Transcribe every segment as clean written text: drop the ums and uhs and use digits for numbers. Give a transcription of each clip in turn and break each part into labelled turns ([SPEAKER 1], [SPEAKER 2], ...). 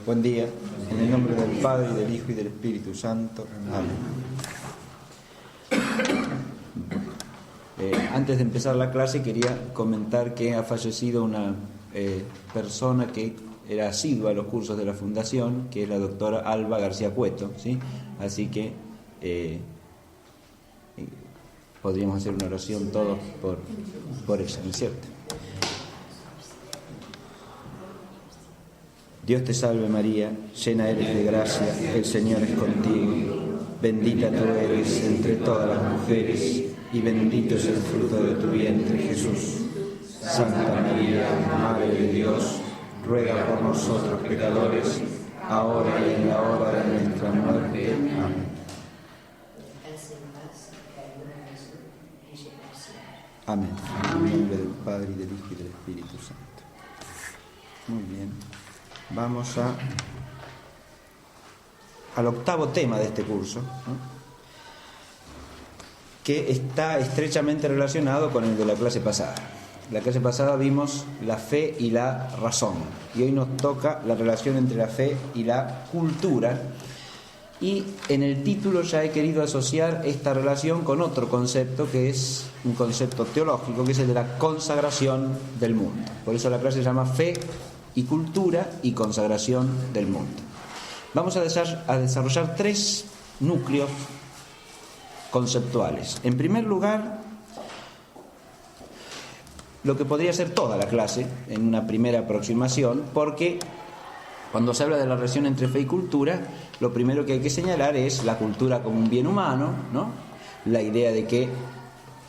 [SPEAKER 1] Buen día, en el nombre del Padre, y del Hijo, y del Espíritu Santo. Amén. Antes de empezar la clase quería comentar que ha fallecido una persona que era asidua a los cursos de la Fundación, que es la doctora Alba García Cueto, ¿sí? Así que podríamos hacer una oración todos por ella, ¿no es cierto? Dios te salve María, llena eres de gracia, el Señor es contigo. Bendita tú eres entre todas las mujeres, y bendito es el fruto de tu vientre, Jesús. Santa María, Madre de Dios, ruega por nosotros pecadores, ahora y en la hora de nuestra muerte. Amén. Amén. En el nombre del Padre, y del Hijo, y del Espíritu Santo. Muy bien. Vamos al octavo tema de este curso, ¿no? Que está estrechamente relacionado con el de la clase pasada. La clase pasada vimos la fe y la razón, y hoy nos toca la relación entre la fe y la cultura, y en el título ya he querido asociar esta relación con otro concepto que es un concepto teológico, que es el de la consagración del mundo. Por eso la clase se llama Fe y Cultura y Consagración del Mundo. Vamos a desarrollar tres núcleos conceptuales. En primer lugar, lo que podría ser toda la clase en una primera aproximación, porque cuando se habla de la relación entre fe y cultura, lo primero que hay que señalar es la cultura como un bien humano, ¿no? La idea de que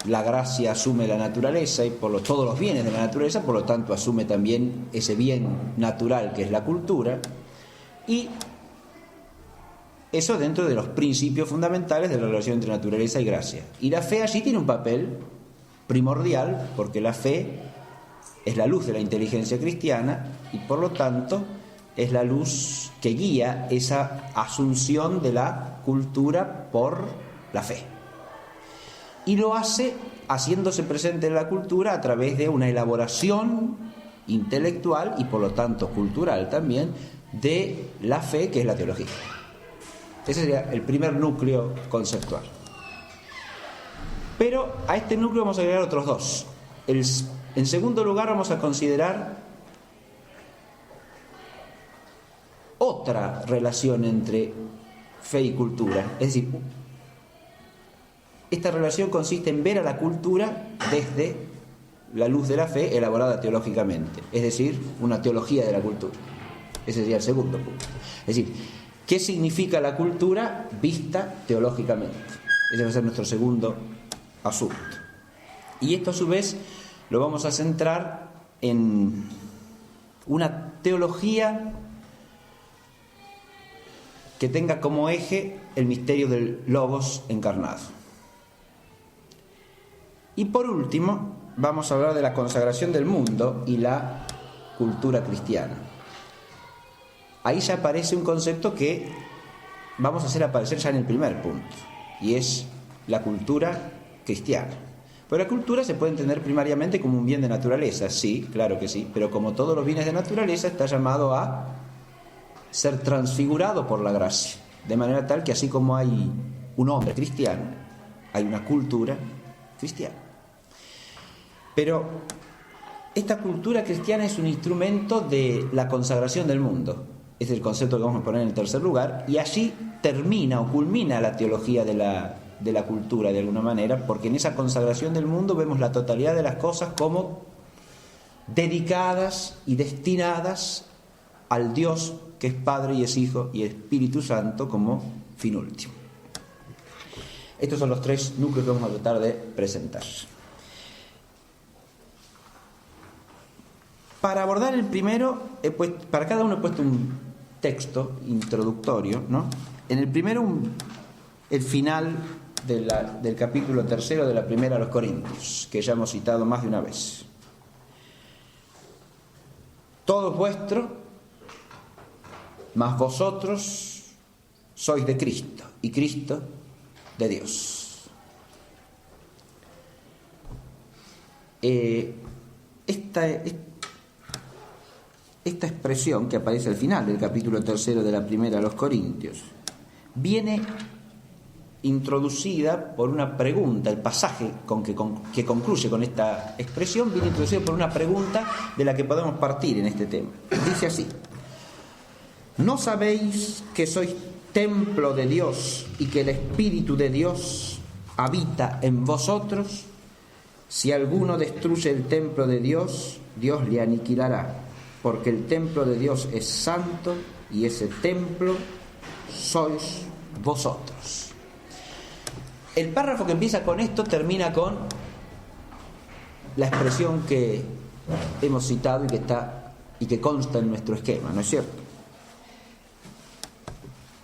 [SPEAKER 1] la gracia asume la naturaleza y todos los bienes de la naturaleza, por lo tanto asume también ese bien natural que es la cultura, y eso dentro de los principios fundamentales de la relación entre naturaleza y gracia. Y la fe allí tiene un papel primordial, porque la fe es la luz de la inteligencia cristiana y por lo tanto es la luz que guía esa asunción de la cultura por la fe. Y lo hace haciéndose presente en la cultura a través de una elaboración intelectual y por lo tanto cultural también de la fe, que es la teología. Ese sería el primer núcleo conceptual. Pero a este núcleo vamos a agregar otros dos. En segundo lugar vamos a considerar otra relación entre fe y cultura. Es decir, esta relación consiste en ver a la cultura desde la luz de la fe elaborada teológicamente, es decir, una teología de la cultura. Ese sería el segundo punto. Es decir, ¿qué significa la cultura vista teológicamente? Ese va a ser nuestro segundo asunto. Y esto a su vez lo vamos a centrar en una teología que tenga como eje el misterio del Logos encarnado. Y por último, vamos a hablar de la consagración del mundo y la cultura cristiana. Ahí ya aparece un concepto que vamos a hacer aparecer ya en el primer punto, y es la cultura cristiana. Pero la cultura se puede entender primariamente como un bien de naturaleza, sí, claro que sí, pero como todos los bienes de naturaleza está llamado a ser transfigurado por la gracia, de manera tal que así como hay un hombre cristiano, hay una cultura cristiana. Pero esta cultura cristiana es un instrumento de la consagración del mundo. Este es el concepto que vamos a poner en el tercer lugar, y allí termina o culmina la teología de la cultura de alguna manera, porque en esa consagración del mundo vemos la totalidad de las cosas como dedicadas y destinadas al Dios que es Padre y es Hijo y Espíritu Santo como fin último. Estos son los tres núcleos que vamos a tratar de presentar. Para abordar el primero, para cada uno he puesto un texto introductorio, ¿no? En el primero, el final del capítulo tercero de la primera a los Corintios, que ya hemos citado más de una vez. Todo es vuestro, mas vosotros sois de Cristo, y Cristo de Dios. esta expresión que aparece al final del capítulo 3 de la primera a los Corintios viene introducida por una pregunta. El pasaje que concluye con esta expresión viene introducido por una pregunta de la que podemos partir en este tema. Dice así: ¿no sabéis que sois templo de Dios y que el Espíritu de Dios habita en vosotros? Si alguno destruye el templo de Dios, Dios le aniquilará, porque el templo de Dios es santo y ese templo sois vosotros. El párrafo que empieza con esto termina con la expresión que hemos citado y que consta en nuestro esquema, ¿no es cierto?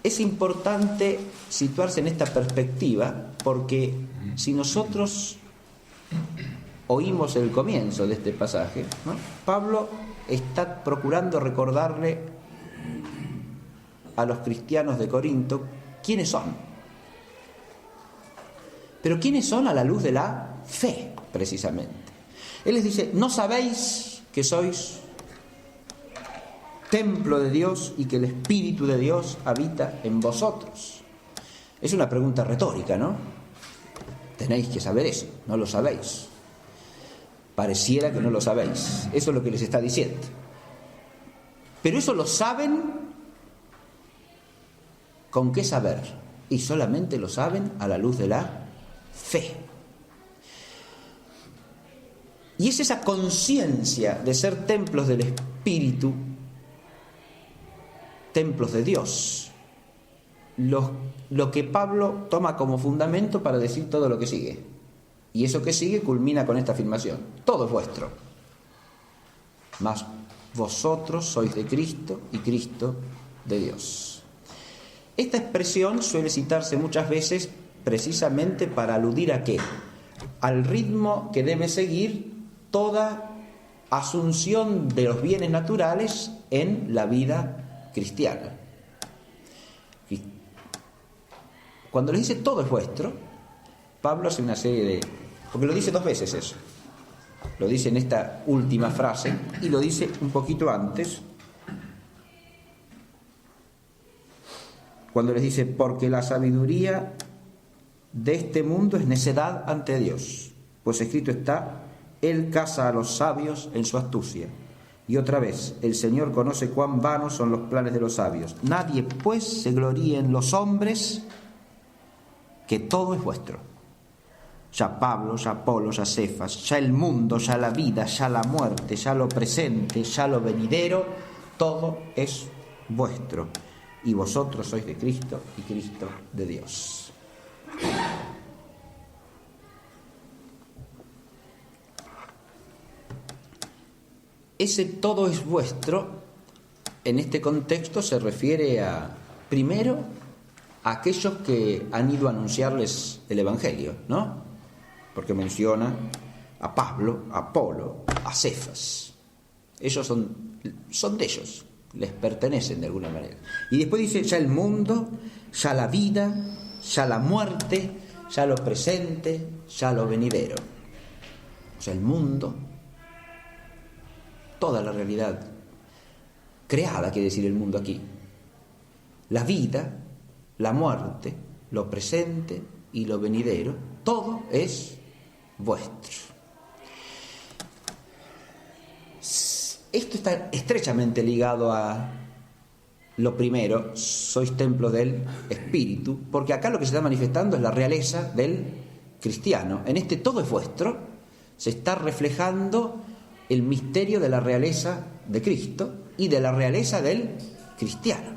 [SPEAKER 1] Es importante situarse en esta perspectiva porque si nosotros oímos el comienzo de este pasaje, ¿no?, Pablo está procurando recordarle a los cristianos de Corinto quiénes son. Pero quiénes son a la luz de la fe, precisamente. Él les dice: ¿no sabéis que sois templo de Dios y que el Espíritu de Dios habita en vosotros? Es una pregunta retórica, ¿no? Tenéis que saber eso, no lo sabéis. Pareciera que no lo sabéis. Eso es lo que les está diciendo. Pero eso lo saben. ¿Con qué saber? Y solamente lo saben a la luz de la fe. Y es esa conciencia de ser templos del Espíritu, templos de Dios, lo que Pablo toma como fundamento para decir todo lo que sigue. Y eso que sigue culmina con esta afirmación: todo es vuestro, mas vosotros sois de Cristo y Cristo de Dios. Esta expresión suele citarse muchas veces precisamente para aludir ¿a qué? Al ritmo que debe seguir toda asunción de los bienes naturales en la vida cristiana. Cuando les dice todo es vuestro, Pablo hace una serie de... porque lo dice dos veces eso. Lo dice en esta última frase y lo dice un poquito antes, cuando les dice: porque la sabiduría de este mundo es necedad ante Dios, pues escrito está: Él caza a los sabios en su astucia. Y otra vez: el Señor conoce cuán vanos son los planes de los sabios. Nadie pues se gloríe en los hombres, que todo es vuestro. Ya Pablo, ya Apolo, ya Cefas, ya el mundo, ya la vida, ya la muerte, ya lo presente, ya lo venidero, todo es vuestro. Y vosotros sois de Cristo y Cristo de Dios. Ese todo es vuestro, en este contexto se refiere a, primero, a aquellos que han ido a anunciarles el Evangelio, ¿no? Porque menciona a Pablo, a Apolo, a Cefas. Ellos son de ellos, les pertenecen de alguna manera. Y después dice: ya el mundo, ya la vida, ya la muerte, ya lo presente, ya lo venidero. O sea, el mundo, toda la realidad creada, quiere decir el mundo aquí, la vida, la muerte, lo presente y lo venidero, todo es vuestro. Esto está estrechamente ligado a lo primero: sois templo del Espíritu, porque acá lo que se está manifestando es la realeza del cristiano. En este todo es vuestro se está reflejando el misterio de la realeza de Cristo y de la realeza del cristiano.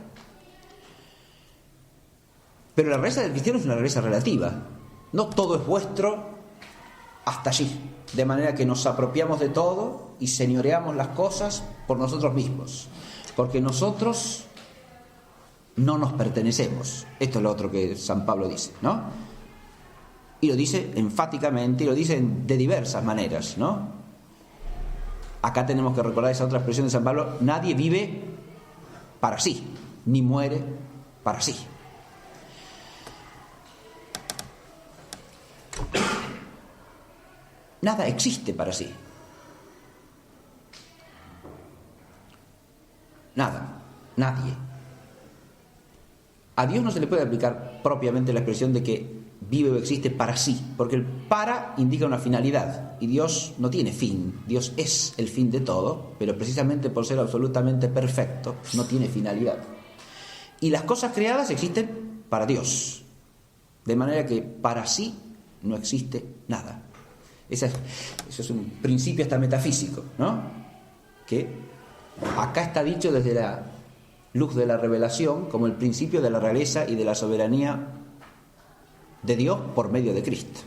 [SPEAKER 1] Pero la realeza del cristiano es una realeza relativa. No todo es vuestro hasta allí, de manera que nos apropiamos de todo y señoreamos las cosas por nosotros mismos, porque nosotros no nos pertenecemos. Esto es lo otro que San Pablo dice, ¿no? Y lo dice enfáticamente, y lo dice de diversas maneras, ¿no? Acá tenemos que recordar esa otra expresión de San Pablo: nadie vive para sí, ni muere para sí. Nada existe para sí. nada, nadie. A Dios no se le puede aplicar propiamente la expresión de que vive o existe para sí, porque el para indica una finalidad y Dios no tiene fin. Dios es el fin de todo, pero precisamente por ser absolutamente perfecto no tiene finalidad. Y las cosas creadas existen para Dios, de manera que para sí no existe nada. Eso es un principio hasta metafísico, ¿no? Que acá está dicho desde la luz de la revelación como el principio de la realeza y de la soberanía de Dios por medio de Cristo.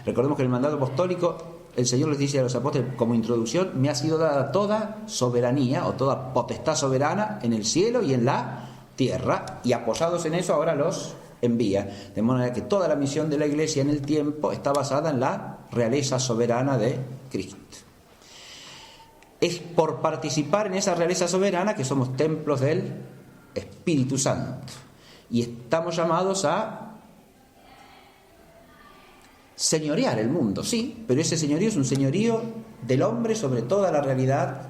[SPEAKER 1] Recordemos que en el mandato apostólico el Señor les dice a los apóstoles como introducción: me ha sido dada toda soberanía o toda potestad soberana en el cielo y en la tierra, y apoyados en eso ahora los envía. De manera que toda la misión de la Iglesia en el tiempo está basada en la realeza soberana de Cristo. Es por participar en esa realeza soberana que somos templos del Espíritu Santo y estamos llamados a señorear el mundo, sí, pero ese señorío es un señorío del hombre sobre toda la realidad,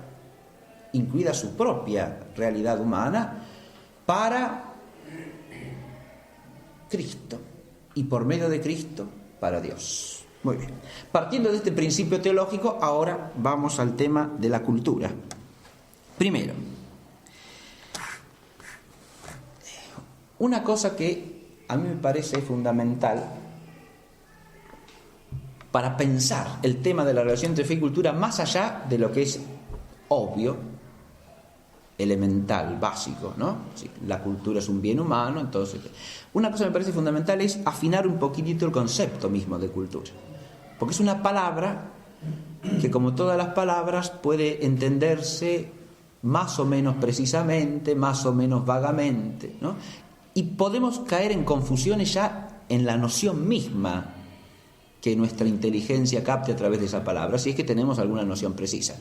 [SPEAKER 1] incluida su propia realidad humana, para Cristo y por medio de Cristo para Dios. Muy bien. Partiendo de este principio teológico, ahora vamos al tema de la cultura. Primero, una cosa que a mí me parece fundamental para pensar el tema de la relación entre fe y cultura más allá de lo que es obvio, elemental, básico, ¿no? Sí, la cultura es un bien humano, entonces una cosa que me parece fundamental es afinar un poquitito el concepto mismo de cultura, porque es una palabra que, como todas las palabras, puede entenderse más o menos precisamente, más o menos vagamente, ¿no? Y podemos caer en confusiones ya en la noción misma que nuestra inteligencia capte a través de esa palabra, si es que tenemos alguna noción precisa.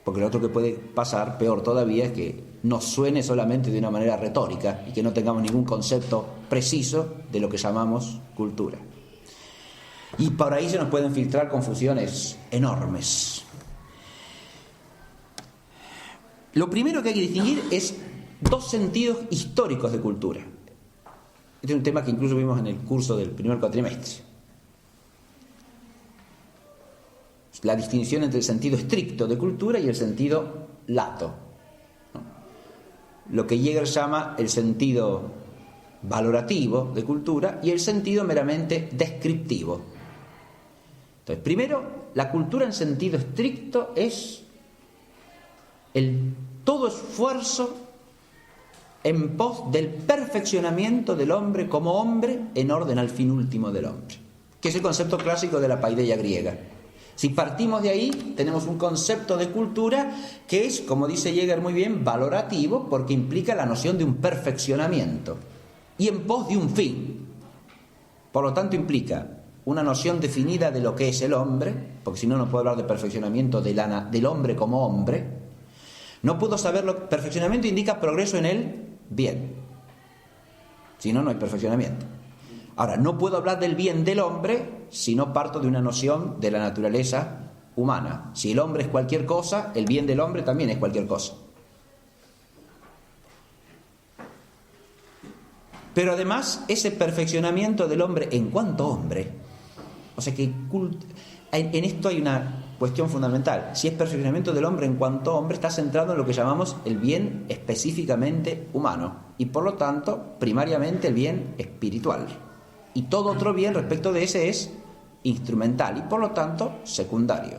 [SPEAKER 1] Porque lo otro que puede pasar, peor todavía, es que nos suene solamente de una manera retórica y que no tengamos ningún concepto preciso de lo que llamamos cultura. Y por ahí se nos pueden filtrar confusiones enormes. Lo primero que hay que distinguir es dos sentidos históricos de cultura. Este es un tema que incluso vimos en el curso del primer cuatrimestre. La distinción entre el sentido estricto de cultura y el sentido lato, ¿no? Lo que Jäger llama el sentido valorativo de cultura y el sentido meramente descriptivo. Entonces, primero, la cultura en sentido estricto es el todo esfuerzo en pos del perfeccionamiento del hombre como hombre en orden al fin último del hombre, que es el concepto clásico de la paideia griega. Si partimos de ahí, tenemos un concepto de cultura que es, como dice Jäger muy bien, valorativo, porque implica la noción de un perfeccionamiento y en pos de un fin. Por lo tanto, implica una noción definida de lo que es el hombre, porque si no, no puedo hablar de perfeccionamiento del hombre como hombre. No puedo saberlo. Perfeccionamiento indica progreso en el bien. Si no, no hay perfeccionamiento. Ahora, no puedo hablar del bien del hombre si no parto de una noción de la naturaleza humana. Si el hombre es cualquier cosa, el bien del hombre también es cualquier cosa. Pero además, ese perfeccionamiento del hombre en cuanto hombre, o sea que en esto hay una cuestión fundamental. Si es perfeccionamiento del hombre en cuanto hombre, está centrado en lo que llamamos el bien específicamente humano y por lo tanto, primariamente el bien espiritual. Y todo otro bien respecto de ese es instrumental y por lo tanto secundario.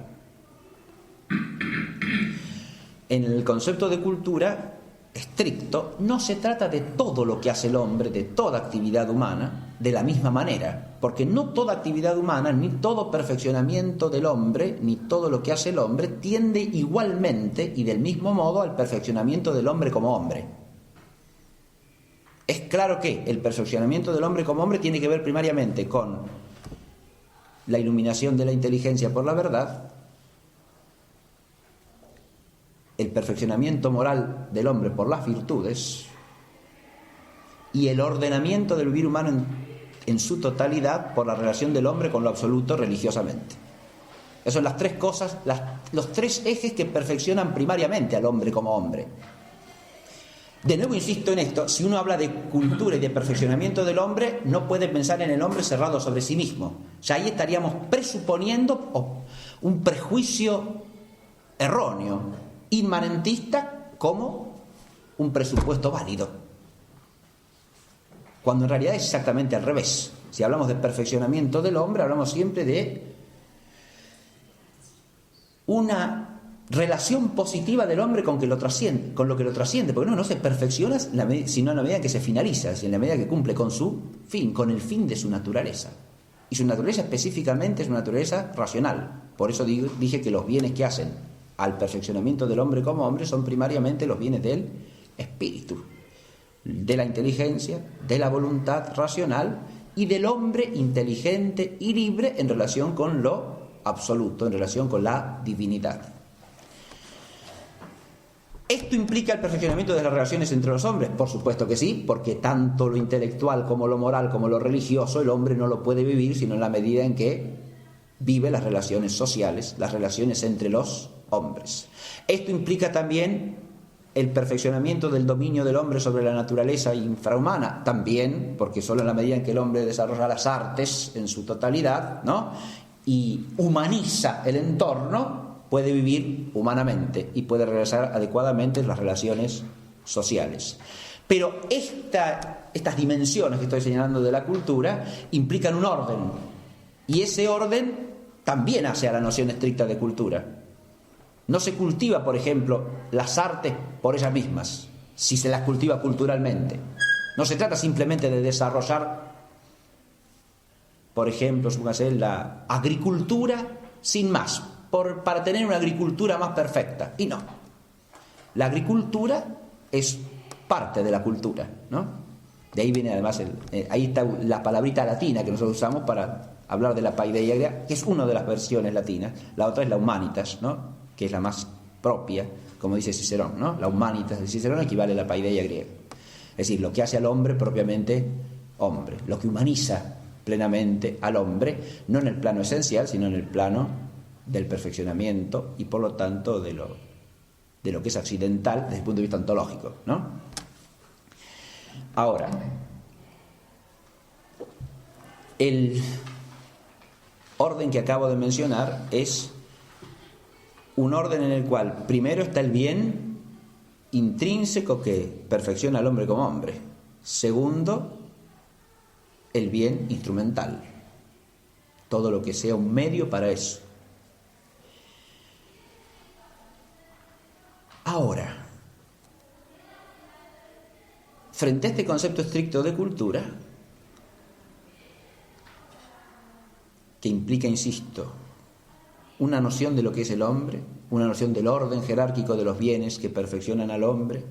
[SPEAKER 1] En el concepto de cultura estricto no se trata de todo lo que hace el hombre, de toda actividad humana, de la misma manera, porque no toda actividad humana, ni todo perfeccionamiento del hombre, ni todo lo que hace el hombre tiende igualmente y del mismo modo al perfeccionamiento del hombre como hombre. Es claro que el perfeccionamiento del hombre como hombre tiene que ver primariamente con la iluminación de la inteligencia por la verdad, el perfeccionamiento moral del hombre por las virtudes y el ordenamiento del vivir humano en su totalidad por la relación del hombre con lo absoluto religiosamente. Esas son las tres cosas, los tres ejes que perfeccionan primariamente al hombre como hombre. De nuevo insisto en esto, si uno habla de cultura y de perfeccionamiento del hombre, no puede pensar en el hombre cerrado sobre sí mismo. Ya ahí estaríamos presuponiendo un prejuicio erróneo, inmanentista, como un presupuesto válido. Cuando en realidad es exactamente al revés. Si hablamos de perfeccionamiento del hombre, hablamos siempre de una relación positiva del hombre con lo que lo trasciende, porque no se perfecciona sino en la medida que se finaliza, en la medida que cumple con su fin, con el fin de su naturaleza. Y su naturaleza específicamente es una naturaleza racional. Por eso dije que los bienes que hacen al perfeccionamiento del hombre como hombre son primariamente los bienes del espíritu, de la inteligencia, de la voluntad racional y del hombre inteligente y libre en relación con lo absoluto, en relación con la divinidad. ¿Esto implica el perfeccionamiento de las relaciones entre los hombres? Por supuesto que sí, porque tanto lo intelectual como lo moral como lo religioso el hombre no lo puede vivir sino en la medida en que vive las relaciones sociales, las relaciones entre los hombres. Esto implica también el perfeccionamiento del dominio del hombre sobre la naturaleza infrahumana, también, porque solo en la medida en que el hombre desarrolla las artes en su totalidad, ¿no?, y humaniza el entorno, puede vivir humanamente y puede realizar adecuadamente las relaciones sociales. Pero estas dimensiones que estoy señalando de la cultura implican un orden, y ese orden también hace a la noción estricta de cultura. No se cultiva, por ejemplo, las artes por ellas mismas, si se las cultiva culturalmente. No se trata simplemente de desarrollar, por ejemplo, la agricultura sin más, para tener una agricultura más perfecta. Y no. La agricultura es parte de la cultura, ¿no? De ahí viene además, ahí está la palabrita latina que nosotros usamos para hablar de la paideia griega, que es una de las versiones latinas. La otra es la humanitas, ¿no?, que es la más propia, como dice Cicerón, ¿no? La humanitas de Cicerón equivale a la paideia griega. Es decir, lo que hace al hombre propiamente hombre, lo que humaniza plenamente al hombre, no en el plano esencial, sino en el plano del perfeccionamiento y por lo tanto de lo que es accidental desde el punto de vista ontológico, ¿no? Ahora, el orden que acabo de mencionar es un orden en el cual primero está el bien intrínseco que perfecciona al hombre como hombre. Segundo, el bien instrumental, todo lo que sea un medio para eso. Ahora, frente a este concepto estricto de cultura, que implica, insisto, una noción de lo que es el hombre, una noción del orden jerárquico de los bienes que perfeccionan al hombre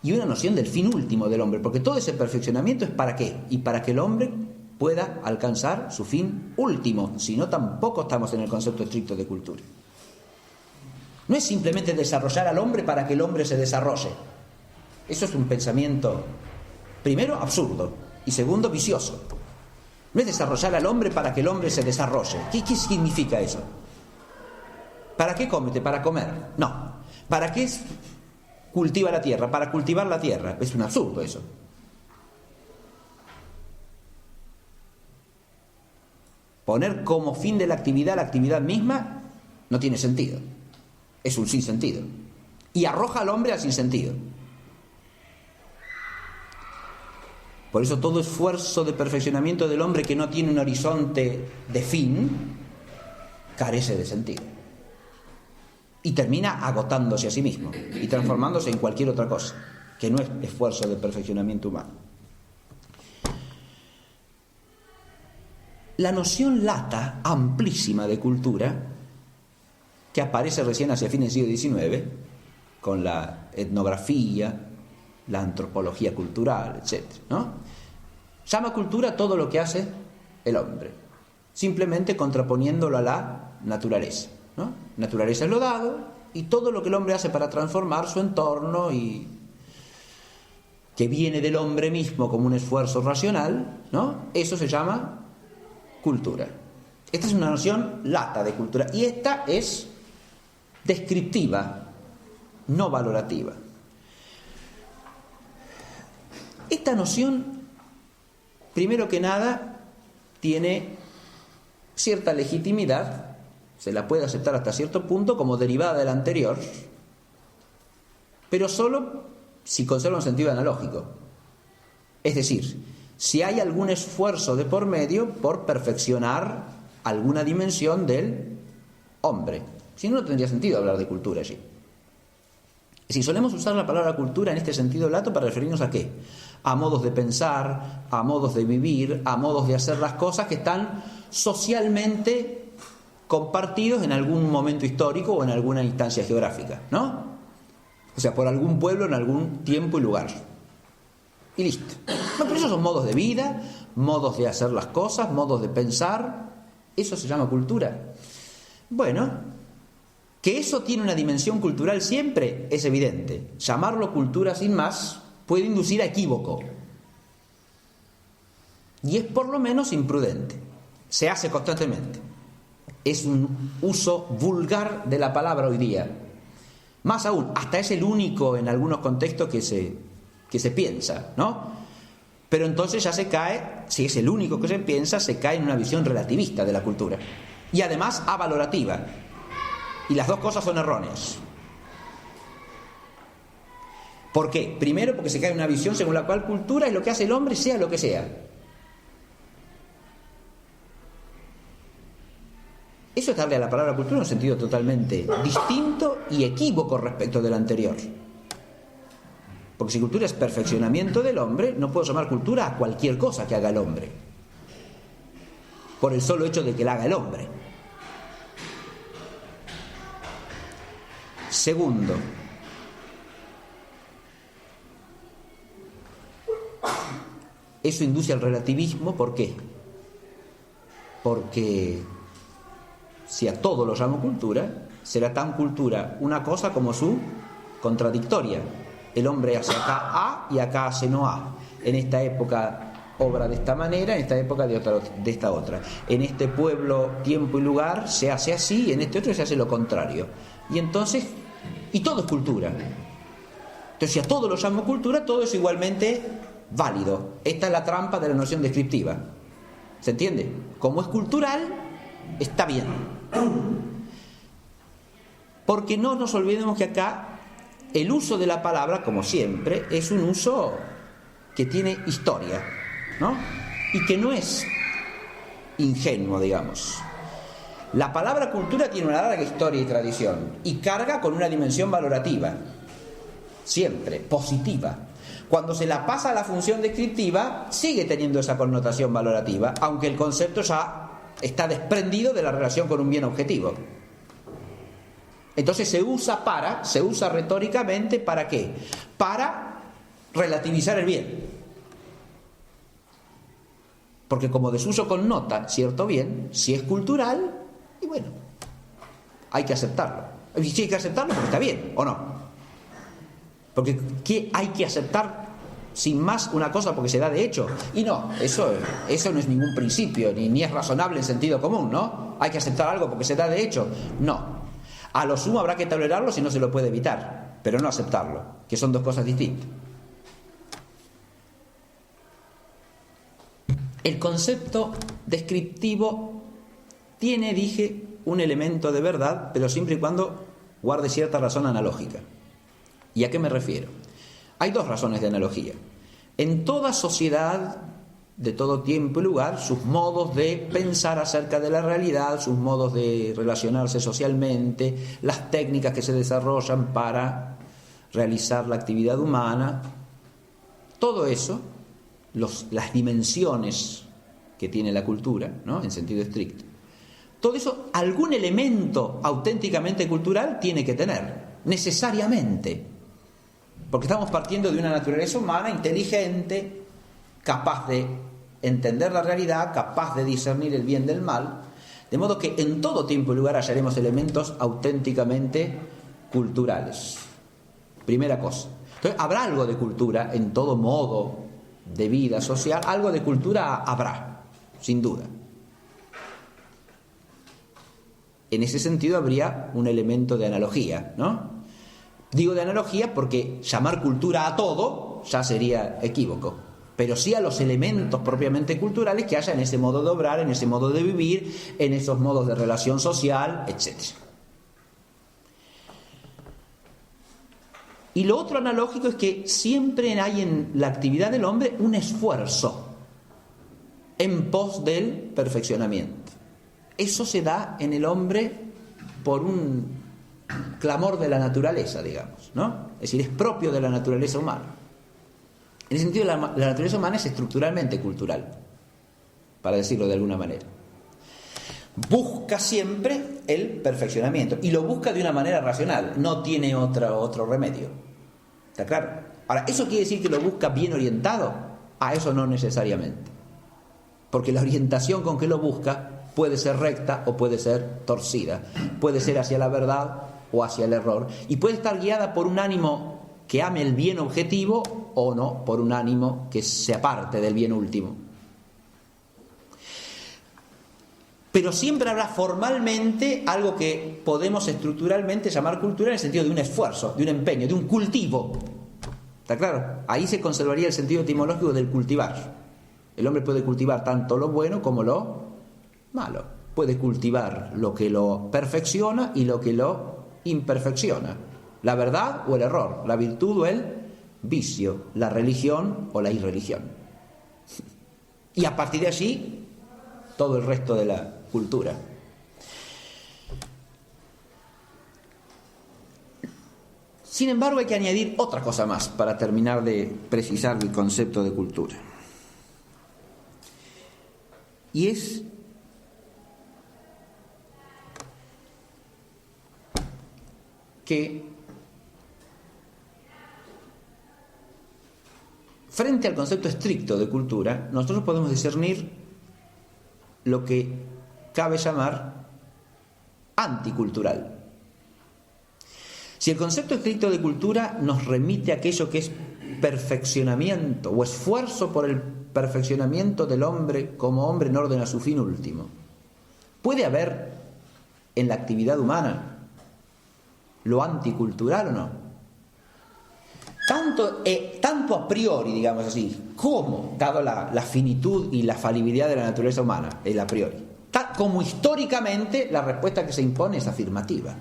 [SPEAKER 1] y una noción del fin último del hombre, porque todo ese perfeccionamiento es ¿para qué? Y para que el hombre pueda alcanzar su fin último, si no tampoco estamos en el concepto estricto de cultura. No es simplemente desarrollar al hombre para que el hombre se desarrolle. Eso es un pensamiento, primero, absurdo y segundo, vicioso. No es desarrollar al hombre para que el hombre se desarrolle. ¿Qué significa eso? ¿Para qué cómete? ¿Para comer? No. ¿Para qué cultiva la tierra? Para cultivar la tierra. Es un absurdo eso. Poner como fin de la actividad misma no tiene sentido. Es un sinsentido. Y arroja al hombre al sinsentido. Por eso todo esfuerzo de perfeccionamiento del hombre que no tiene un horizonte de fin carece de sentido. Y termina agotándose a sí mismo y transformándose en cualquier otra cosa, que no es esfuerzo de perfeccionamiento humano. La noción lata, amplísima de cultura, que aparece recién hacia fines del siglo XIX, con la etnografía, la antropología cultural, etc., ¿no?, llama cultura todo lo que hace el hombre, simplemente contraponiéndolo a la naturaleza, ¿no? Naturaleza es lo dado, y todo lo que el hombre hace para transformar su entorno y que viene del hombre mismo como un esfuerzo racional, ¿no?, eso se llama cultura. Esta es una noción lata de cultura y esta es descriptiva, no valorativa. Esta noción, primero que nada, tiene cierta legitimidad, se la puede aceptar hasta cierto punto como derivada de la anterior, pero solo si conserva un sentido analógico. Es decir, si hay algún esfuerzo de por medio por perfeccionar alguna dimensión del hombre. Si no, no tendría sentido hablar de cultura allí. Es decir, solemos usar la palabra cultura en este sentido lato para referirnos ¿a qué? A modos de pensar, a modos de vivir, a modos de hacer las cosas que están socialmente compartidos en algún momento histórico o en alguna instancia geográfica, ¿no? O sea, por algún pueblo en algún tiempo y lugar. Y listo. No, pero esos son modos de vida, modos de hacer las cosas, modos de pensar. Eso se llama cultura. Bueno, que eso tiene una dimensión cultural siempre es evidente. Llamarlo cultura sin más puede inducir a equívoco. Y es por lo menos imprudente. Se hace constantemente. Es un uso vulgar de la palabra hoy día. Más aún, hasta es el único en algunos contextos que se piensa, ¿no? Pero entonces ya se cae, si es el único que se piensa, se cae en una visión relativista de la cultura. Y además avalorativa. Y las dos cosas son erróneas. ¿Por qué? Primero, porque se cae en una visión según la cual cultura es lo que hace el hombre, sea lo que sea. Eso es darle a la palabra cultura un sentido totalmente distinto y equívoco respecto del anterior. Porque si cultura es perfeccionamiento del hombre, no puedo llamar cultura a cualquier cosa que haga el hombre. Por el solo hecho de que la haga el hombre. Segundo, eso induce al relativismo. ¿Por qué? Porque si a todo lo llamo cultura, será tan cultura una cosa como su contradictoria. El hombre hace acá A y acá hace no A. En esta época obra de esta manera, en esta época de esta otra. En este pueblo, tiempo y lugar se hace así, y en este otro se hace lo contrario. Y entonces, y todo es cultura. Entonces, si a todo lo llamo cultura, todo es igualmente válido. Esta es la trampa de la noción descriptiva. ¿Se entiende? Como es cultural, está bien. Porque no nos olvidemos que acá el uso de la palabra, como siempre, es un uso que tiene historia, ¿no? Y que no es ingenuo, digamos. La palabra cultura tiene una larga historia y tradición y carga con una dimensión valorativa, siempre, positiva. Cuando se la pasa a la función descriptiva, sigue teniendo esa connotación valorativa, aunque el concepto ya está desprendido de la relación con un bien objetivo. Entonces se usa retóricamente ¿para qué? Para relativizar el bien. Porque como desuso connota cierto bien, si es cultural, y bueno, hay que aceptarlo. Y si hay que aceptarlo porque está bien, ¿o no? Porque ¿qué hay que aceptar sin más una cosa porque se da de hecho? Y no, eso no es ningún principio, ni es razonable en sentido común, ¿no? Hay que aceptar algo porque se da de hecho. No. A lo sumo habrá que tolerarlo si no se lo puede evitar, pero no aceptarlo, que son dos cosas distintas. El concepto descriptivo tiene, dije, un elemento de verdad, pero siempre y cuando guarde cierta razón analógica. ¿Y a qué me refiero? Hay dos razones de analogía. En toda sociedad, de todo tiempo y lugar, sus modos de pensar acerca de la realidad, sus modos de relacionarse socialmente, las técnicas que se desarrollan para realizar la actividad humana, todo eso, las dimensiones que tiene la cultura, ¿no? En sentido estricto, todo eso, algún elemento auténticamente cultural tiene que tener, necesariamente, porque estamos partiendo de una naturaleza humana inteligente, capaz de entender la realidad, capaz de discernir el bien del mal, de modo que en todo tiempo y lugar hallaremos elementos auténticamente culturales. Primera cosa. Entonces, habrá algo de cultura en todo modo de vida social, algo de cultura habrá, sin duda. en ese sentido habría un elemento de analogía, ¿no? Digo de analogía porque llamar cultura a todo ya sería equívoco, pero sí a los elementos propiamente culturales que haya en ese modo de obrar, en ese modo de vivir, en esos modos de relación social, etc. Y lo otro analógico es que siempre hay en la actividad del hombre un esfuerzo en pos del perfeccionamiento. Eso se da en el hombre por un clamor de la naturaleza, digamos, ¿no? Es decir, es propio de la naturaleza humana. En ese sentido, la naturaleza humana es estructuralmente cultural, para decirlo de alguna manera. Busca siempre el perfeccionamiento y lo busca de una manera racional, no tiene otro remedio. ¿Está claro? Ahora, ¿eso quiere decir que lo busca bien orientado? A eso no necesariamente, porque la orientación con que lo busca puede ser recta o puede ser torcida, puede ser hacia la verdad o hacia el error, y puede estar guiada por un ánimo que ame el bien objetivo o no, por un ánimo que se aparte del bien último. Pero siempre habrá formalmente algo que podemos estructuralmente llamar cultura en el sentido de un esfuerzo, de un empeño, de un cultivo. ¿Está claro? Ahí se conservaría el sentido etimológico del cultivar. El hombre puede cultivar tanto lo bueno como lo malo. Puede cultivar lo que lo perfecciona y lo que lo imperfecciona. La verdad o el error, la virtud o el vicio, la religión o la irreligión. Y a partir de allí, todo el resto de la cultura. Sin embargo, hay que añadir otra cosa más para terminar de precisar el concepto de cultura. Y es que frente al concepto estricto de cultura, nosotros podemos discernir lo que cabe llamar anticultural. Si el concepto estricto de cultura nos remite a aquello que es perfeccionamiento o esfuerzo por el perfeccionamiento del hombre como hombre en orden a su fin último, ¿puede haber en la actividad humana lo anticultural o no? Tanto a priori, digamos así, como, dado la finitud y la falibilidad de la naturaleza humana, el a priori, como históricamente la respuesta que se impone es afirmativa.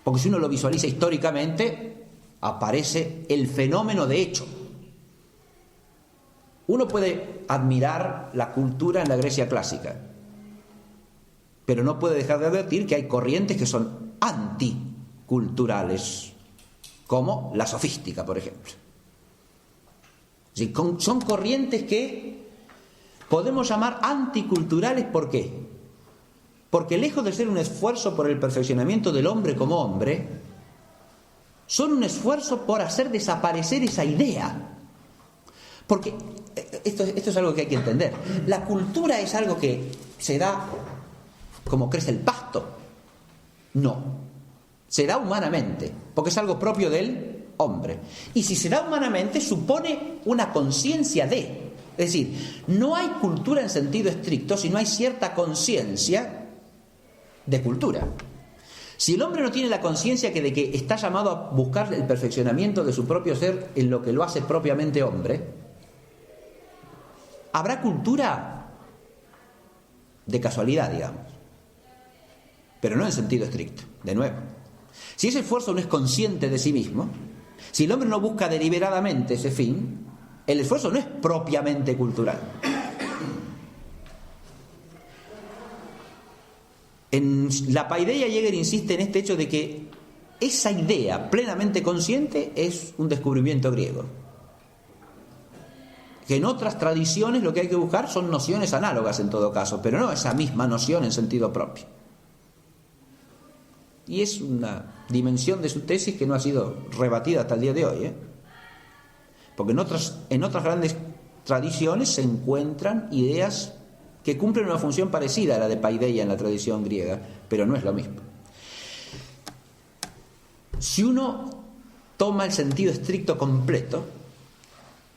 [SPEAKER 1] Porque si uno lo visualiza históricamente, aparece el fenómeno de hecho. Uno puede admirar la cultura en la Grecia clásica, pero no puede dejar de advertir que hay corrientes que son anticulturales, como la sofística, por ejemplo. Son corrientes que podemos llamar anticulturales. ¿Por qué? Porque lejos de ser un esfuerzo por el perfeccionamiento del hombre como hombre, son un esfuerzo por hacer desaparecer esa idea. Porque esto es algo que hay que entender. La cultura es algo que se da como crece el pasto. No. Se da humanamente, porque es algo propio del hombre. Y si se da humanamente, supone una conciencia de. Es decir, no hay cultura en sentido estricto si no hay cierta conciencia de cultura. Si el hombre no tiene la conciencia de que está llamado a buscar el perfeccionamiento de su propio ser en lo que lo hace propiamente hombre, habrá cultura de casualidad, digamos, pero no en sentido estricto, de nuevo. Si ese esfuerzo no es consciente de sí mismo, si el hombre no busca deliberadamente ese fin, el esfuerzo no es propiamente cultural. En la paideia, Jäger insiste en este hecho de que esa idea plenamente consciente es un descubrimiento griego. Que en otras tradiciones lo que hay que buscar son nociones análogas en todo caso, pero no esa misma noción en sentido propio. Y es una dimensión de su tesis que no ha sido rebatida hasta el día de hoy, porque en otras grandes tradiciones se encuentran ideas que cumplen una función parecida a la de paideia en la tradición griega, pero no es lo mismo. Si uno toma el sentido estricto completo,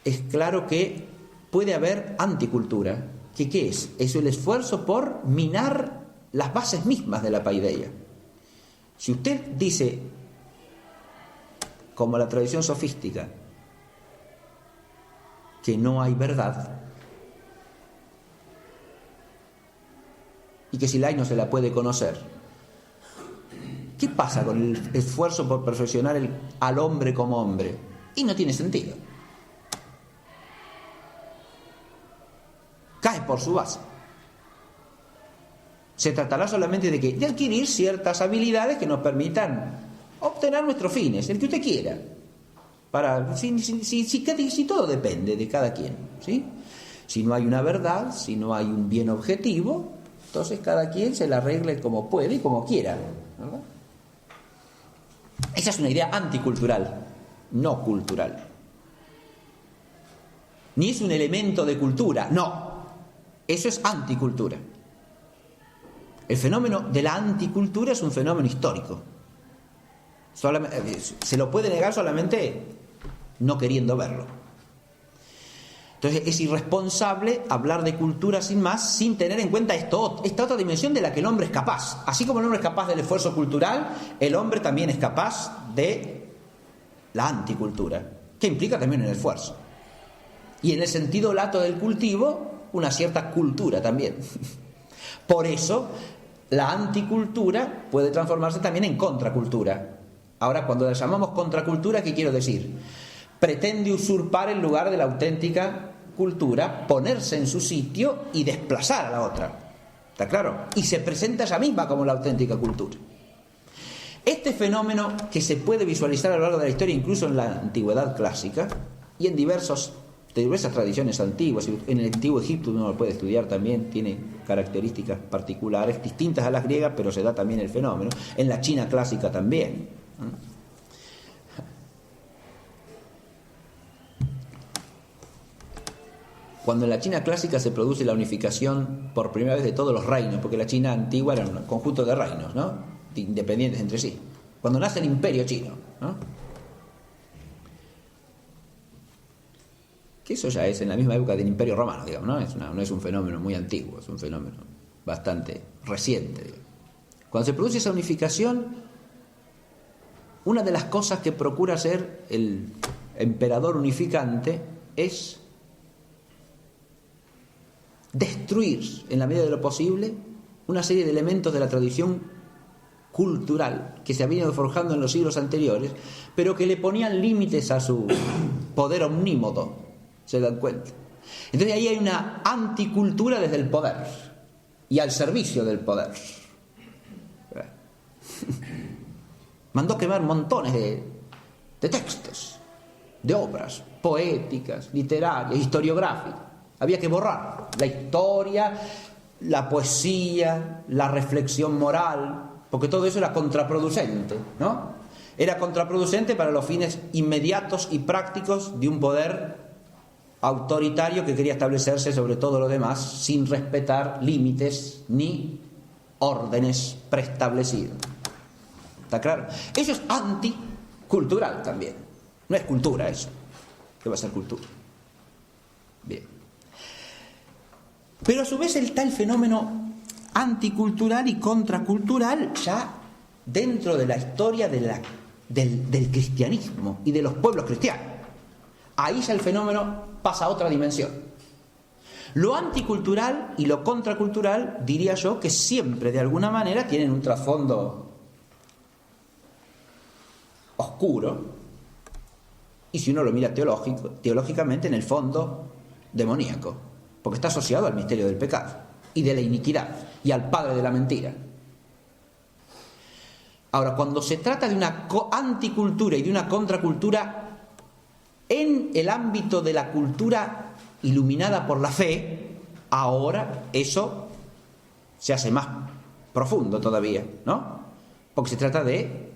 [SPEAKER 1] es claro que puede haber anticultura. ¿Qué es? Es el esfuerzo por minar las bases mismas de la paideia. Si usted dice, como la tradición sofística, que no hay verdad, y que si la hay no se la puede conocer, ¿qué pasa con el esfuerzo por perfeccionar al hombre como hombre? Y no tiene sentido. Cae por su base. Se tratará solamente de adquirir ciertas habilidades que nos permitan obtener nuestros fines, el que usted quiera. Si todo depende de cada quien, ¿sí? Si no hay una verdad, si no hay un bien objetivo, entonces cada quien se la arregle como puede y como quiera, ¿verdad? Esa es una idea anticultural, no cultural. Ni es un elemento de cultura, no. Eso es anticultura. El fenómeno de la anticultura es un fenómeno histórico. Se lo puede negar solamente no queriendo verlo. Entonces es irresponsable hablar de cultura sin más, sin tener en cuenta esta otra dimensión de la que el hombre es capaz. Así como el hombre es capaz del esfuerzo cultural, el hombre también es capaz de la anticultura, que implica también el esfuerzo. Y en el sentido lato del cultivo, una cierta cultura también. Por eso, la anticultura puede transformarse también en contracultura. Ahora, cuando la llamamos contracultura, ¿qué quiero decir? Pretende usurpar el lugar de la auténtica cultura, ponerse en su sitio y desplazar a la otra. ¿Está claro? Y se presenta ella misma como la auténtica cultura. Este fenómeno, que se puede visualizar a lo largo de la historia, incluso en la antigüedad clásica y en diversas tradiciones antiguas, en el antiguo Egipto uno lo puede estudiar también, tiene características particulares, distintas a las griegas, pero se da también el fenómeno. En la China clásica también. Cuando en la China clásica se produce la unificación por primera vez de todos los reinos, porque la China antigua era un conjunto de reinos, ¿no?, independientes entre sí. Cuando nace el imperio chino, ¿no?, que eso ya es en la misma época del imperio romano, digamos, ¿no? No es un fenómeno muy antiguo, es un fenómeno bastante reciente, digamos. Cuando se produce esa unificación, una de las cosas que procura hacer el emperador unificante es destruir, en la medida de lo posible, una serie de elementos de la tradición cultural que se había ido forjando en los siglos anteriores, pero que le ponían límites a su poder omnímodo. ¿Se dan cuenta? Entonces ahí hay una anticultura desde el poder y al servicio del poder. Mandó quemar montones de textos, de obras poéticas, literarias, historiográficas. Había que borrar la historia, la poesía, la reflexión moral, porque todo eso era contraproducente, ¿no? Era contraproducente para los fines inmediatos y prácticos de un poder autoritario que quería establecerse sobre todo lo demás sin respetar límites ni órdenes preestablecidos. ¿Está claro? Eso es anticultural también. No es cultura eso. ¿Qué va a ser cultura? Bien. Pero a su vez está el fenómeno anticultural y contracultural ya dentro de la historia del cristianismo y de los pueblos cristianos. Ahí ya el fenómeno pasa a otra dimensión. Lo anticultural y lo contracultural, diría yo, que siempre de alguna manera tienen un trasfondo oscuro, y si uno lo mira teológicamente, en el fondo demoníaco, porque está asociado al misterio del pecado y de la iniquidad y al padre de la mentira. Ahora, cuando se trata de una anticultura y de una contracultura en el ámbito de la cultura iluminada por la fe, ahora eso se hace más profundo todavía, ¿no? Porque se trata de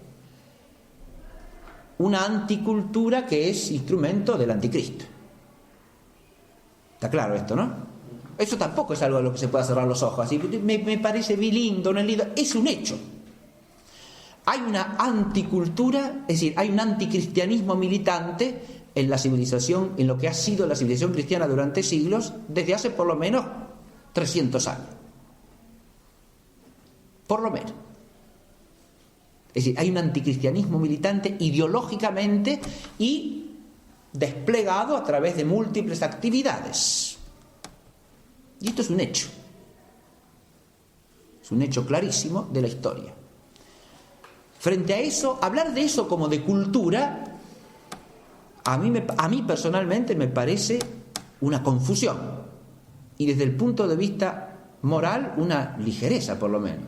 [SPEAKER 1] una anticultura que es instrumento del anticristo. Está claro esto, ¿no? Eso tampoco es algo a lo que se pueda cerrar los ojos. Así, me parece lindo, no es lindo. Es un hecho. Hay una anticultura, es decir, hay un anticristianismo militante en la civilización, en lo que ha sido la civilización cristiana durante siglos, desde hace por lo menos 300 años. por lo menos. Es decir, hay un anticristianismo militante ideológicamente y desplegado a través de múltiples actividades. Y esto es un hecho. Es un hecho clarísimo de la historia. Frente a eso, hablar de eso como de cultura, a mí personalmente me parece una confusión. Y desde el punto de vista moral, una ligereza por lo menos.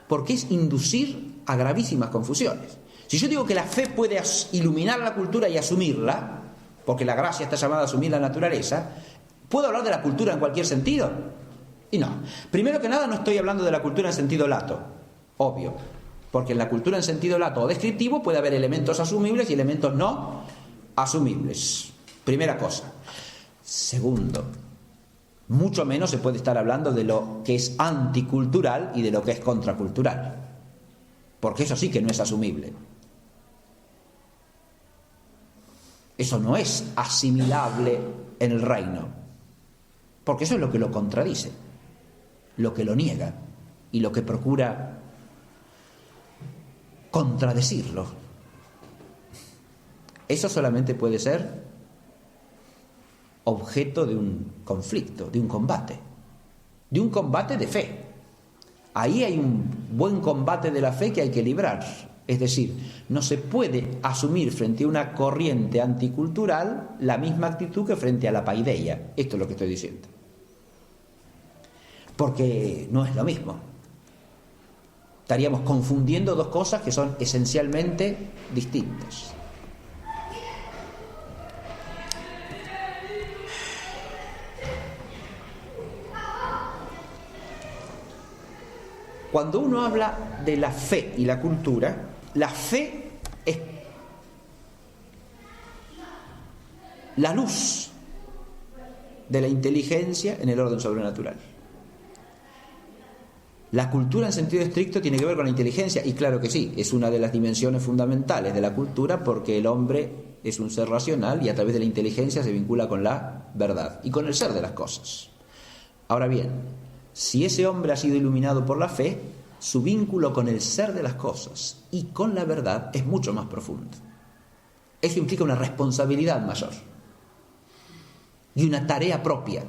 [SPEAKER 1] Porque es inducir a gravísimas confusiones. Si yo digo que la fe puede iluminar la cultura y asumirla, porque la gracia está llamada a asumir la naturaleza, ¿puedo hablar de la cultura en cualquier sentido? Y no. Primero que nada, no estoy hablando de la cultura en sentido lato, obvio, porque en la cultura en sentido lato o descriptivo puede haber elementos asumibles y elementos no asumibles. Primera cosa. Segundo, mucho menos se puede estar hablando de lo que es anticultural y de lo que es contracultural, porque eso sí que no es asumible. Eso no es asimilable en el reino, porque eso es lo que lo contradice, lo que lo niega y lo que procura contradecirlo. Eso solamente puede ser objeto de un conflicto, de un combate de fe. Ahí hay un buen combate de la fe que hay que librar. Es decir, no se puede asumir frente a una corriente anticultural la misma actitud que frente a la paideia. Esto es lo que estoy diciendo. Porque no es lo mismo. Estaríamos confundiendo dos cosas que son esencialmente distintas. Cuando uno habla de la fe y la cultura, la fe es la luz de la inteligencia en el orden sobrenatural. La cultura en sentido estricto tiene que ver con la inteligencia, y claro que sí, es una de las dimensiones fundamentales de la cultura, porque el hombre es un ser racional y a través de la inteligencia se vincula con la verdad y con el ser de las cosas. Ahora bien, si ese hombre ha sido iluminado por la fe, su vínculo con el ser de las cosas y con la verdad es mucho más profundo. Eso implica una responsabilidad mayor y una tarea propia.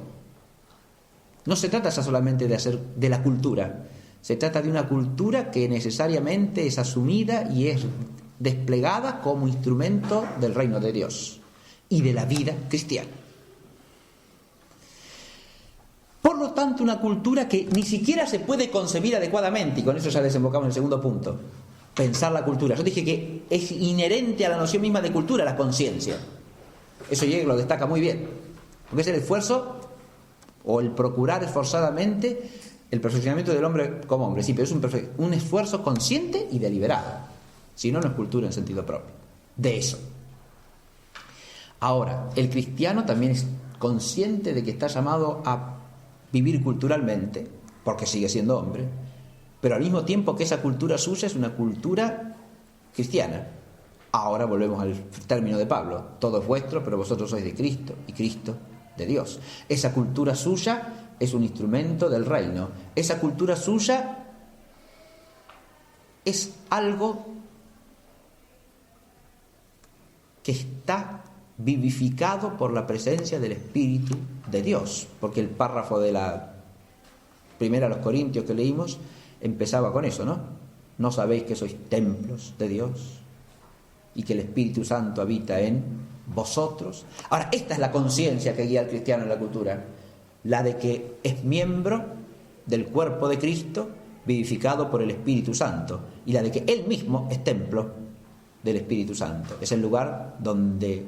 [SPEAKER 1] No se trata ya solamente de hacer de la cultura, se trata de una cultura que necesariamente es asumida y es desplegada como instrumento del reino de Dios y de la vida cristiana. Por lo tanto, una cultura que ni siquiera se puede concebir adecuadamente, y con eso ya desembocamos en el segundo punto, pensar la cultura. Yo dije que es inherente a la noción misma de cultura la conciencia. Eso Jäger lo destaca muy bien, porque es el esfuerzo o el procurar esforzadamente el perfeccionamiento del hombre como hombre. Sí, pero es un esfuerzo consciente y deliberado. Si no, no es cultura en sentido propio. De eso. Ahora, el cristiano también es consciente de que está llamado a vivir culturalmente, porque sigue siendo hombre, pero al mismo tiempo que esa cultura suya es una cultura cristiana. Ahora volvemos al término de Pablo: todo es vuestro, pero vosotros sois de Cristo, y Cristo de Dios. Esa cultura suya es un instrumento del reino. Esa cultura suya es algo que está vivificado por la presencia del Espíritu de Dios, porque el párrafo de la primera a los Corintios que leímos empezaba con eso, ¿no? ¿No sabéis que sois templos de Dios y que el Espíritu Santo habita en vosotros? Ahora, esta es la conciencia que guía al cristiano en la cultura, la de que es miembro del cuerpo de Cristo vivificado por el Espíritu Santo, y la de que él mismo es templo del Espíritu Santo. Es el lugar donde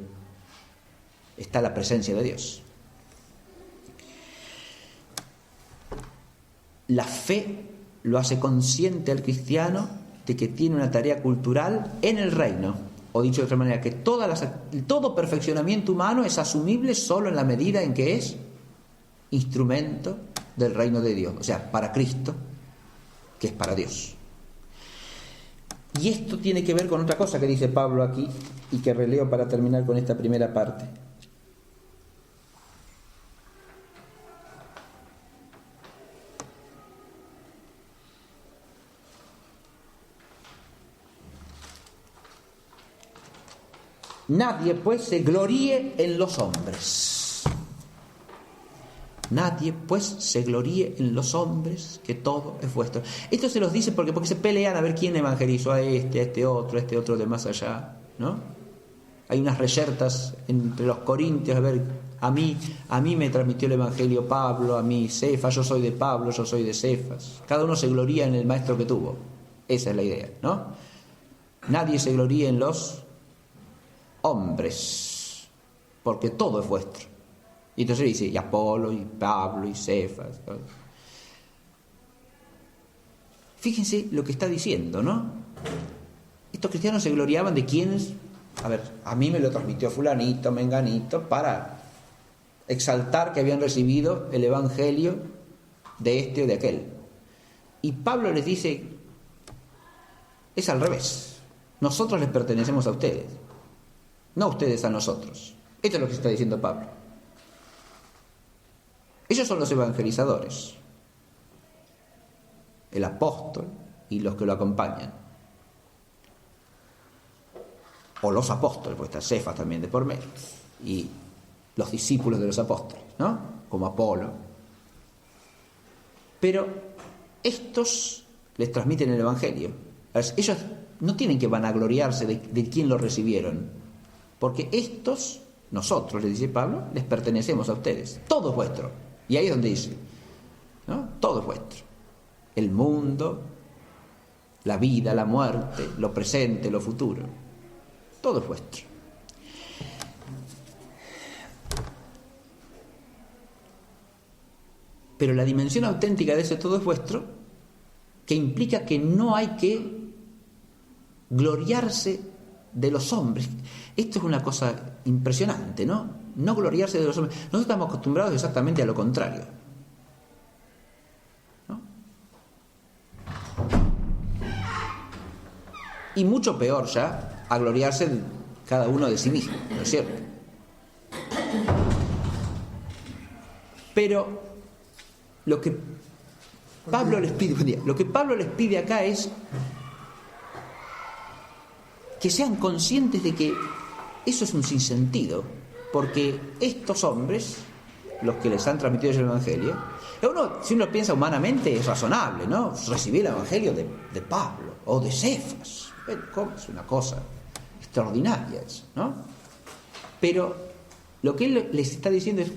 [SPEAKER 1] está la presencia de Dios. La fe lo hace consciente al cristiano de que tiene una tarea cultural en el reino, o dicho de otra manera, que todo perfeccionamiento humano es asumible solo en la medida en que es instrumento del reino de Dios, o sea, para Cristo, que es para Dios. Y esto tiene que ver con otra cosa que dice Pablo aquí y que releo para terminar con esta primera parte. Nadie pues se gloríe en los hombres. Nadie pues se gloríe en los hombres, que todo es vuestro. Esto se los dice porque se pelean a ver quién evangelizó a este otro de más allá, ¿no? Hay unas reyertas entre los corintios, a ver, a mí me transmitió el evangelio Pablo, a mí Cefas, yo soy de Pablo, yo soy de Cefas. Cada uno se gloría en el maestro que tuvo. Esa es la idea, ¿no? Nadie se gloríe en los hombres, porque todo es vuestro. Y entonces dice, y Apolo, y Pablo, y Cefas. Fíjense lo que está diciendo, ¿no? Estos cristianos se gloriaban de quienes, a ver, a mí me lo transmitió fulanito, menganito, para exaltar que habían recibido el evangelio de este o de aquel. Y Pablo les dice, es al revés. Nosotros les pertenecemos a ustedes, no ustedes a nosotros. Esto es lo que está diciendo Pablo. Ellos son los evangelizadores, el apóstol y los que lo acompañan. O los apóstoles, porque está Cefas también de por medio, y los discípulos de los apóstoles, ¿no? Como Apolo. Pero estos les transmiten el evangelio. Ellos no tienen que vanagloriarse de quién lo recibieron, porque estos, nosotros, les dice Pablo, les pertenecemos a ustedes. Todo es vuestro. Y ahí es donde dice, ¿no? Todo es vuestro. El mundo, la vida, la muerte, lo presente, lo futuro. Todo es vuestro. Pero la dimensión auténtica de ese todo es vuestro, que implica que no hay que gloriarse de los hombres. Esto es una cosa impresionante, ¿no? No gloriarse de los hombres. Nosotros estamos acostumbrados exactamente a lo contrario, ¿no? Y mucho peor ya, a gloriarse de cada uno de sí mismo, ¿no es cierto? Pero lo que Pablo les pide acá es que sean conscientes de que eso es un sinsentido, porque estos hombres, los que les han transmitido el evangelio, si uno piensa humanamente es razonable, ¿no? Recibir el evangelio de Pablo o de Cefas, ¿cómo? Es una cosa extraordinaria eso, ¿no? Pero lo que él les está diciendo es,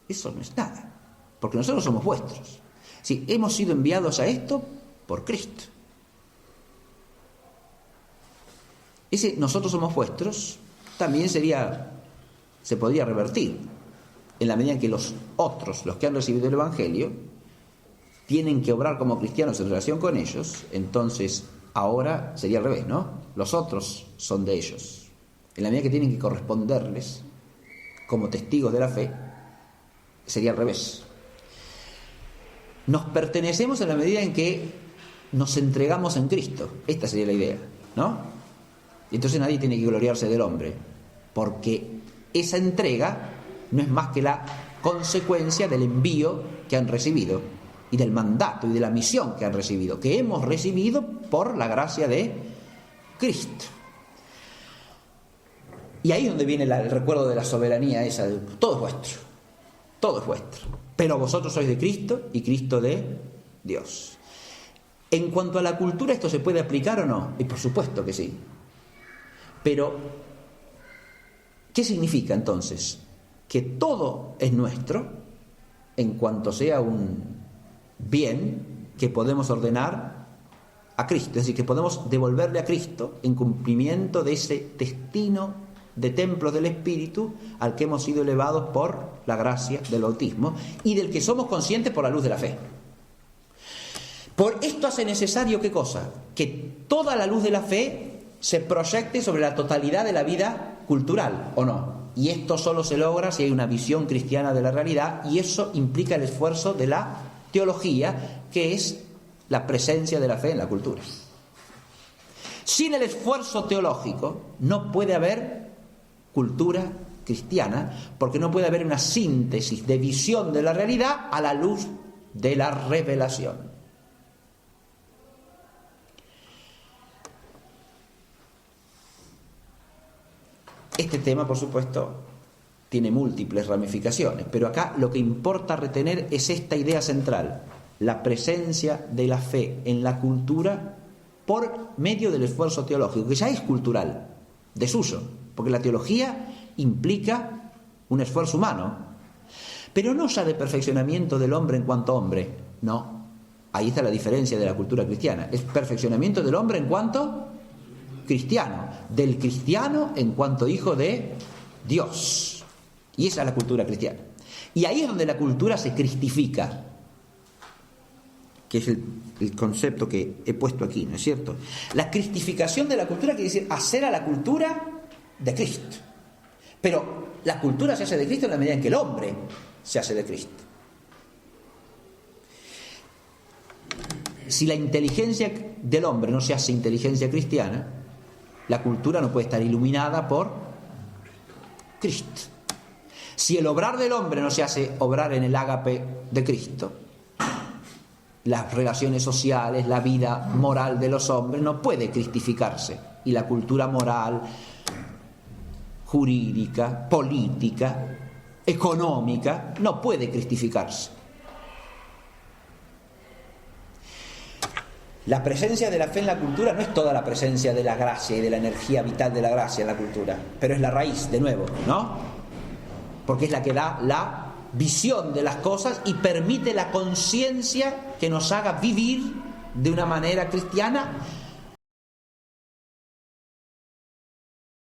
[SPEAKER 1] eso no es nada, porque nosotros somos vuestros. Sí, hemos sido enviados a esto por Cristo. Ese nosotros somos vuestros también se podría revertir en la medida en que los otros, los que han recibido el evangelio, tienen que obrar como cristianos en relación con ellos. Entonces ahora sería al revés, ¿no? Los otros son de ellos. En la medida que tienen que corresponderles como testigos de la fe, sería al revés. Nos pertenecemos en la medida en que nos entregamos en Cristo. Esta sería la idea, ¿no? Y entonces nadie tiene que gloriarse del hombre, porque esa entrega no es más que la consecuencia del envío que han recibido y del mandato y de la misión que han recibido, que hemos recibido por la gracia de Cristo. Y ahí es donde viene el recuerdo de la soberanía esa de todo es vuestro, todo es vuestro, pero vosotros sois de Cristo y Cristo de Dios. En cuanto a la cultura, ¿esto se puede aplicar o no? Y por supuesto que sí. Pero, ¿qué significa entonces? Que todo es nuestro en cuanto sea un bien que podemos ordenar a Cristo, es decir, que podemos devolverle a Cristo en cumplimiento de ese destino de templo del Espíritu al que hemos sido elevados por la gracia del bautismo y del que somos conscientes por la luz de la fe. Por esto hace necesario, ¿qué cosa? Que toda la luz de la fe se proyecte sobre la totalidad de la vida cultural, ¿o no? Y esto solo se logra si hay una visión cristiana de la realidad, y eso implica el esfuerzo de la teología, que es la presencia de la fe en la cultura. Sin el esfuerzo teológico no puede haber cultura cristiana, porque no puede haber una síntesis de visión de la realidad a la luz de la revelación. Este tema, por supuesto, tiene múltiples ramificaciones, pero acá lo que importa retener es esta idea central: la presencia de la fe en la cultura por medio del esfuerzo teológico, que ya es cultural, desuso, porque la teología implica un esfuerzo humano, pero no ya de perfeccionamiento del hombre en cuanto hombre, no. Ahí está la diferencia de la cultura cristiana: es perfeccionamiento del hombre en cuanto cristiano, del cristiano en cuanto hijo de Dios. Y esa es la cultura cristiana. Y ahí es donde la cultura se cristifica, que es el concepto que he puesto aquí, ¿no es cierto? La cristificación de la cultura quiere decir hacer a la cultura de Cristo. Pero la cultura se hace de Cristo en la medida en que el hombre se hace de Cristo. Si la inteligencia del hombre no se hace inteligencia cristiana, la cultura no puede estar iluminada por Cristo. Si el obrar del hombre no se hace obrar en el ágape de Cristo, las relaciones sociales, la vida moral de los hombres no puede cristificarse. Y la cultura moral, jurídica, política, económica, no puede cristificarse. La presencia de la fe en la cultura no es toda la presencia de la gracia y de la energía vital de la gracia en la cultura, pero es la raíz, de nuevo, ¿no? Porque es la que da la visión de las cosas y permite la conciencia que nos haga vivir de una manera cristiana